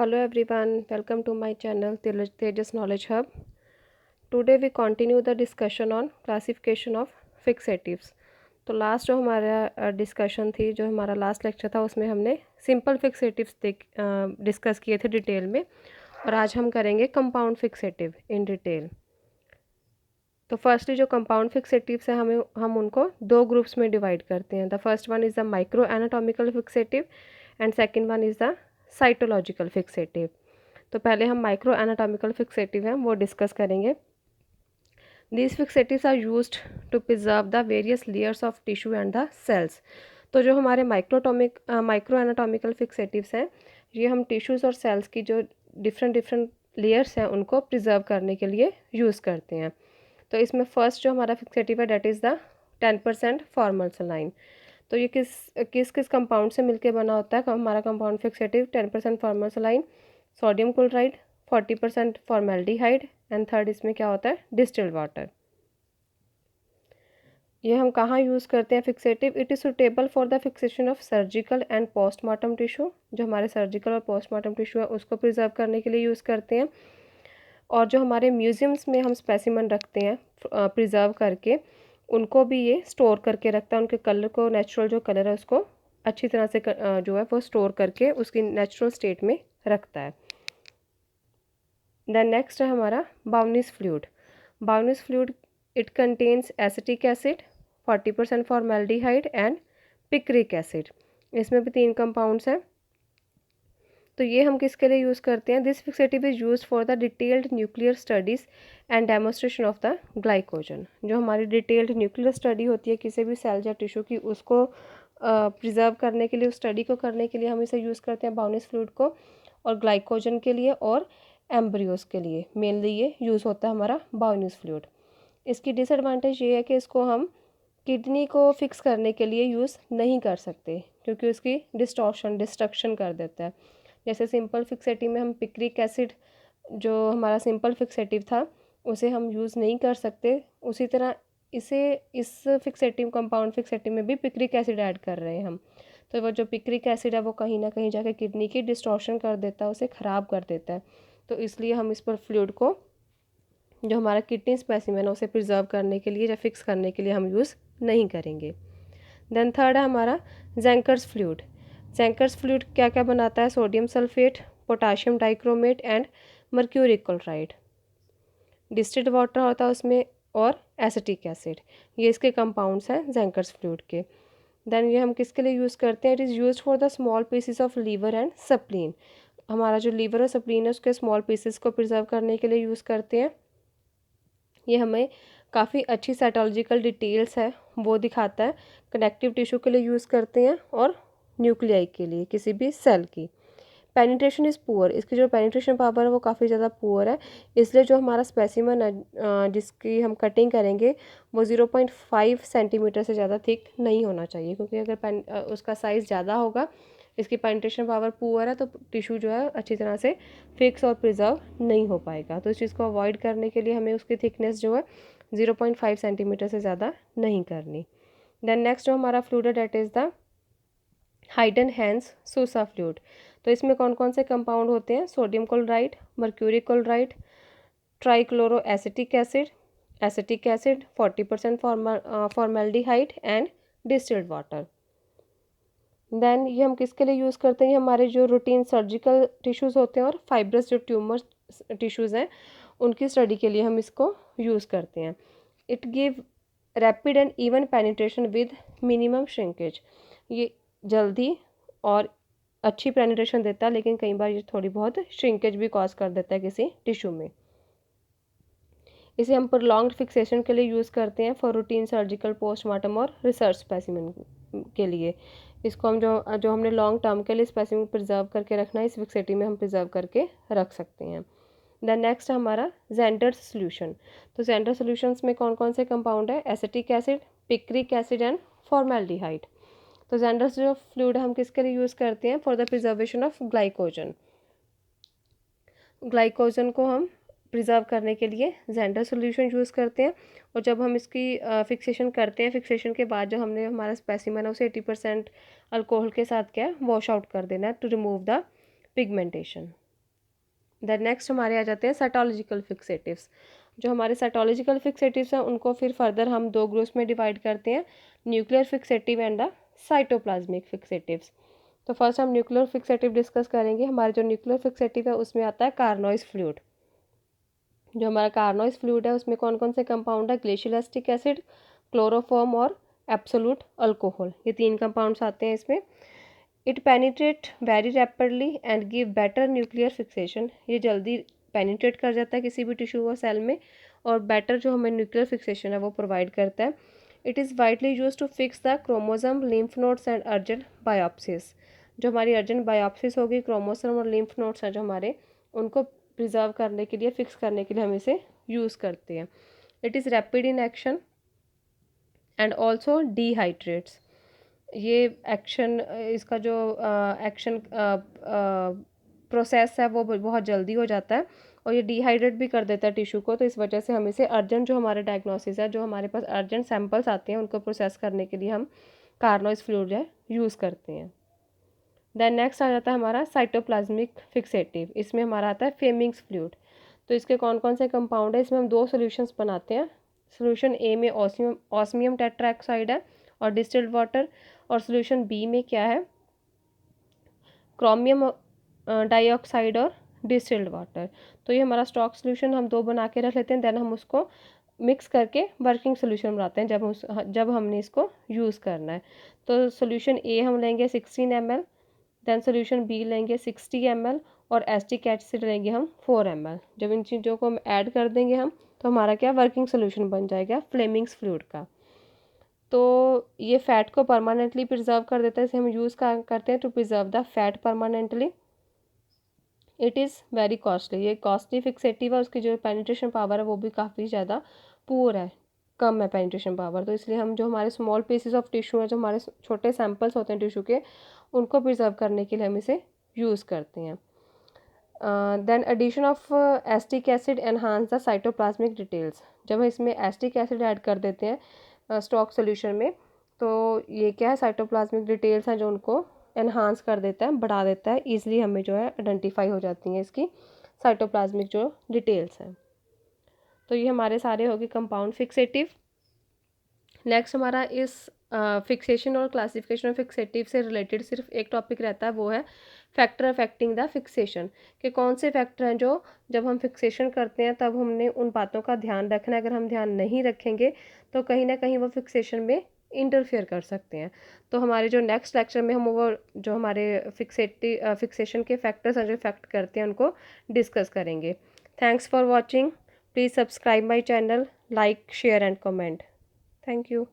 Hello everyone, welcome to my channel Tejas Knowledge Hub. Today we continue the discussion on classification of fixatives. तो last जो हमारा discussion थी, जो हमारा last lecture था, उसमें हमने सिंपल फिक्सेटिव्स डिस्कस किए थे डिटेल में, और आज हम करेंगे कंपाउंड फिक्सेटिव इन डिटेल। तो फर्स्टली जो कंपाउंड फिक्सेटिव्स हैं हम उनको दो ग्रुप्स में डिवाइड करते हैं। The first one is the micro anatomical fixative and second one is the cytological fixative. तो पहले हम माइक्रो एनाटॉमिकल फिक्सेटिव हैं वो डिस्कस करेंगे। These fixatives are used to preserve the various layers of tissue and the cells. तो जो हमारे micro anatomical fixatives हैं, ये हम टिश्यूज़ और सेल्स की जो डिफरेंट लेयर्स हैं उनको प्रिजर्व करने के लिए यूज़ करते हैं। तो इसमें फर्स्ट जो हमारा फिक्सेटिव है that is the 10% formal saline. तो ये किस किस कंपाउंड से मिलके बना होता है हमारा compound fixative? 10% formal saline, sodium chloride, 40% formaldehyde and third इसमें क्या होता है? Distilled water. ये हम कहाँ यूज़ करते हैं fixative? It is suitable for the fixation of surgical and postmortem tissue. जो हमारे सर्जिकल और पोस्टमार्टम टिश्यू है उसको प्रिजर्व करने के लिए यूज़ करते हैं। और जो हमारे म्यूज़ियम्स में हम स्पेसिमन रखते हैं प्रिजर्व करके, उनको भी ये स्टोर करके रखता है। उनके कलर को, नेचुरल जो कलर है उसको अच्छी तरह से जो है वो स्टोर करके उसकी नेचुरल स्टेट में रखता है। देन नेक्स्ट है हमारा Bouin's fluid. Bouin's fluid it contains acetic acid, 40% formaldehyde and picric acid. इसमें भी 3 कंपाउंड्स हैं। तो ये हम किसके लिए यूज़ करते हैं? This fixative is use for the detailed nuclear studies and demonstration of the glycogen. जो हमारी डिटेल्ड न्यूक्लियर स्टडी होती है किसी भी सेल या टिश्यू की, उसको प्रिजर्व करने के लिए, उस स्टडी को करने के लिए हम इसे यूज़ करते हैं बाउनिस फ्लूइड को। और ग्लाइकोजन के लिए और एम्ब्रियोज के लिए मेनली ये यूज़ होता है हमारा बाउनिस फ्लूइड। इसकी डिसएडवांटेज ये है कि इसको हम किडनी को फिक्स करने के लिए यूज़ नहीं कर सकते, क्योंकि उसकी डिस्ट्रक्शन कर देता है। जैसे सिंपल फिक्सेटिव में हम पिक्रिक एसिड, जो हमारा सिंपल फिक्सेटिव था, उसे हम यूज़ नहीं कर सकते, उसी तरह इस फिक्सेटिव कंपाउंड फिक्सेटिव में भी पिक्रिक एसिड ऐड कर रहे हैं हम। तो वो जो पिक्रिक एसिड है वो कहीं ना कहीं जाके किडनी की डिस्टॉर्शन कर देता है, उसे ख़राब कर देता है। तो इसलिए हम इस पर फ्लूइड को, जो हमारा किडनी स्पेसिमेन है, उसे प्रिजर्व करने के लिए या फिक्स करने के लिए हम यूज़ नहीं करेंगे। देन थर्ड है हमारा ज़ेंकर्स फ्लूइड। ज़ेंकर्स फ्लूइड क्या क्या बनाता है? Sodium sulphate, potassium dichromate and mercury chloride. Distilled water होता है उसमें और एसिटिक एसिड। ये इसके कंपाउंड्स हैं ज़ेंकर्स फ्लूइड के। देन ये हम किसके लिए यूज़ करते हैं? It is use for the small pieces of liver and spleen. हमारा जो लीवर और सप्लीन है उसके स्मॉल पीसेस को प्रिजर्व करने के लिए यूज़ करते हैं। ये हमें काफ़ी अच्छी साइटोलॉजिकल डिटेल्स है वो दिखाता है। कनेक्टिव टिश्यू के लिए यूज़ करते हैं और न्यूक्लियाई के लिए किसी भी सेल की। Penetration is poor. इसकी जो पेनिट्रेशन पावर है वो काफ़ी ज़्यादा पुअर है, इसलिए जो हमारा स्पेसिमन है जिसकी हम कटिंग करेंगे वो 0.5 सेंटीमीटर से ज़्यादा थिक नहीं होना चाहिए, क्योंकि अगर उसका साइज़ ज़्यादा होगा, इसकी पेनिट्रेशन पावर पुअर है, तो टिश्यू जो है अच्छी तरह से फिक्स और प्रिजर्व नहीं हो पाएगा। तो इस चीज़ को अवॉइड करने के लिए हमें उसकी थिकनेस जो है 0.5 सेंटीमीटर से ज़्यादा नहीं करनी। देन नेक्स्ट जो हमारा फ्लूइड है that is the Heidenhain's Susa fluid. तो इसमें कौन कौन से कंपाउंड होते हैं? Sodium chloride, mercury chloride, trichloro acetic acid, 40% formaldehyde and distilled water. Then ये हम किसके लिए यूज़ करते हैं? हमारे जो रूटीन सर्जिकल टिश्यूज़ होते हैं और फाइब्रस जो ट्यूमर टिश्यूज़ हैं उनकी स्टडी के लिए हम इसको यूज़ करते हैं। It give rapid and even penetration with minimum shrinkage. ये जल्दी और अच्छी पेनिट्रेशन देता है, लेकिन कई बार ये थोड़ी बहुत श्रिंकेज भी कॉज कर देता है किसी टिश्यू में। इसे हम प्रोलॉन्ग्ड फिक्सेशन के लिए यूज़ करते हैं फॉर रूटीन सर्जिकल, पोस्टमार्टम और रिसर्च स्पेसिमेन के लिए। इसको हम जो हमने लॉन्ग टर्म के लिए स्पेसिमेन प्रिजर्व करके रखना है, इस फिक्सेटिव में हम प्रिजर्व करके रख सकते हैं। देन नेक्स्ट हमारा ज़ेंडर्स सोल्यूशन। तो ज़ेंडर सोल्यूशंस में कौन कौन से कंपाउंड है? Acetic acid, picric acid and formaldehyde. तो ज़ेंडर्स जो फ्लूइड हम किसके लिए यूज़ करते हैं? For the preservation of glycogen. Glycogen को हम प्रिजर्व करने के लिए ज़ेंडर सोल्यूशन यूज़ करते हैं। और जब हम इसकी फिक्सेशन करते हैं, फिक्सेशन के बाद जो हमने हमारा स्पेसिमन है उसे 80% अल्कोहल के साथ क्या है, वॉश आउट कर देना है to remove the pigmentation. Then next हमारे आ जाते हैं साइटोलॉजिकल फिक्सेटिव्स। जो हमारे साइटोलॉजिकल फिक्सेटिव्स हैं उनको फिर फर्दर हम दो ग्रुप्स में डिवाइड करते हैं, nuclear fixative and the cytoplasmic fixatives. तो फर्स्ट हम न्यूक्लियर फिक्सेटिव डिस्कस करेंगे। हमारे जो न्यूक्लियर फिक्सेटिव है उसमें आता है कार्नोइस फ्लूइड। जो हमारा कार्नोइस फ्लूइड है उसमें कौन कौन से कंपाउंड है, ग्लेशियल एसिटिक एसिड, क्लोरोफॉर्म और एब्सोल्यूट अल्कोहल, ये तीन कंपाउंड्स आते हैं इसमें। It penetrate very rapidly and give better nuclear fixation, ये जल्दी पेनिट्रेट कर जाता है किसी भी टिश्यू और सेल में और बेटर जो हमें न्यूक्लियर फिक्सेशन है वो प्रोवाइड करता है। It is widely use to fix the chromosome, lymph nodes and urgent biopsies. जो हमारी अर्जेंट बायोप्सिस होगी, क्रोमोसोम और लिम्फ नोड्स हैं जो हमारे, उनको प्रिजर्व करने के लिए, फिक्स करने के लिए हम इसे यूज़ करते हैं। It is rapid in action and also dehydrates, ये एक्शन, इसका जो एक्शन प्रोसेस है वो बहुत जल्दी हो जाता है और ये डिहाइड्रेट भी कर देता है टिश्यू को। तो इस वजह से हम इसे अर्जेंट, जो हमारे डायग्नोसिस है, जो हमारे पास अर्जेंट सैंपल्स आते हैं उनको प्रोसेस करने के लिए हम कार्नोइस फ्लूइड है यूज़ करते हैं। देन नेक्स्ट आ जाता है हमारा साइटोप्लाज्मिक फिक्सेटिव। इसमें हमारा आता है फेमिंग्स फ्लूइड। तो इसके कौन कौन से कंपाउंड है, इसमें हम दो सोल्यूशंस बनाते हैं। सोल्यूशन ए में ऑस्मियम टेट्राऑक्साइड है और डिस्टिल्ड वाटर, और सोल्यूशन बी में क्या है, क्रोमियम डाइऑक्साइड और डिस्टिल्ड वाटर। तो ये हमारा स्टॉक सोल्यूशन हम दो बना के रख लेते हैं। देन हम उसको मिक्स करके वर्किंग सोल्यूशन बनाते हैं जब हमने इसको यूज़ करना है। तो सोल्यूशन ए हम लेंगे 16 ml, देन सोल्यूशन बी लेंगे 60 ml और एसिटिक एसिड लेंगे हम 4 ml। जब इन चीज़ों को हम ऐड कर देंगे हम, तो हमारा क्या वर्किंग सोल्यूशन बन जाएगा फ्लेमिंग्स फ्लूइड का। तो ये फैट को परमानेंटली प्रिजर्व कर देता है, इसे हम यूज़ करते हैं to preserve the fat permanently. It is very costly, ये कॉस्टली फिक्सेटिव है, उसकी जो पेनिट्रेशन पावर है वो भी काफ़ी ज़्यादा पुअर है, कम है पेनिट्रेशन पावर। तो इसलिए हम जो हमारे स्मॉल पीसेस ऑफ टिश्यू हैं, जो हमारे छोटे सैंपल्स होते हैं टिश्यू के, उनको प्रिजर्व करने के लिए हम इसे यूज़ करते हैं। Then addition of acetic acid enhance the cytoplasmic details. जब हम इसमें एसिटिक एसिड ऐड कर देते हैं स्टॉक सोल्यूशन में, तो ये क्या है, साइटोप्लाज्मिक डिटेल्स हैं जो उनको एनहांस कर देता है, बढ़ा देता है, ईजिली हमें जो है आइडेंटिफाई हो जाती हैं इसकी साइटोप्लाज्मिक जो डिटेल्स हैं। तो ये हमारे सारे होगी कंपाउंड फिक्सेटिव। नेक्स्ट हमारा इस फिक्सेशन और क्लासिफिकेशन ऑफ फिक्सेटिव से रिलेटेड सिर्फ एक टॉपिक रहता है, वो है फैक्टर अफेक्टिंग द फिक्सेशन, कि कौन से फैक्टर हैं जो जब हम फिक्सेशन करते हैं तब हमने उन बातों का ध्यान रखना है। अगर हम ध्यान नहीं रखेंगे तो कहीं ना कहीं वो फिक्सेशन में इंटरफेयर कर सकते हैं। तो हमारे जो नेक्स्ट लेक्चर में हम वो जो हमारे फिक्सेशन के फैक्टर्स हैं जो इफेक्ट करते हैं उनको डिस्कस करेंगे। Thanks for watching, please subscribe my channel, like, share and comment. Thank you.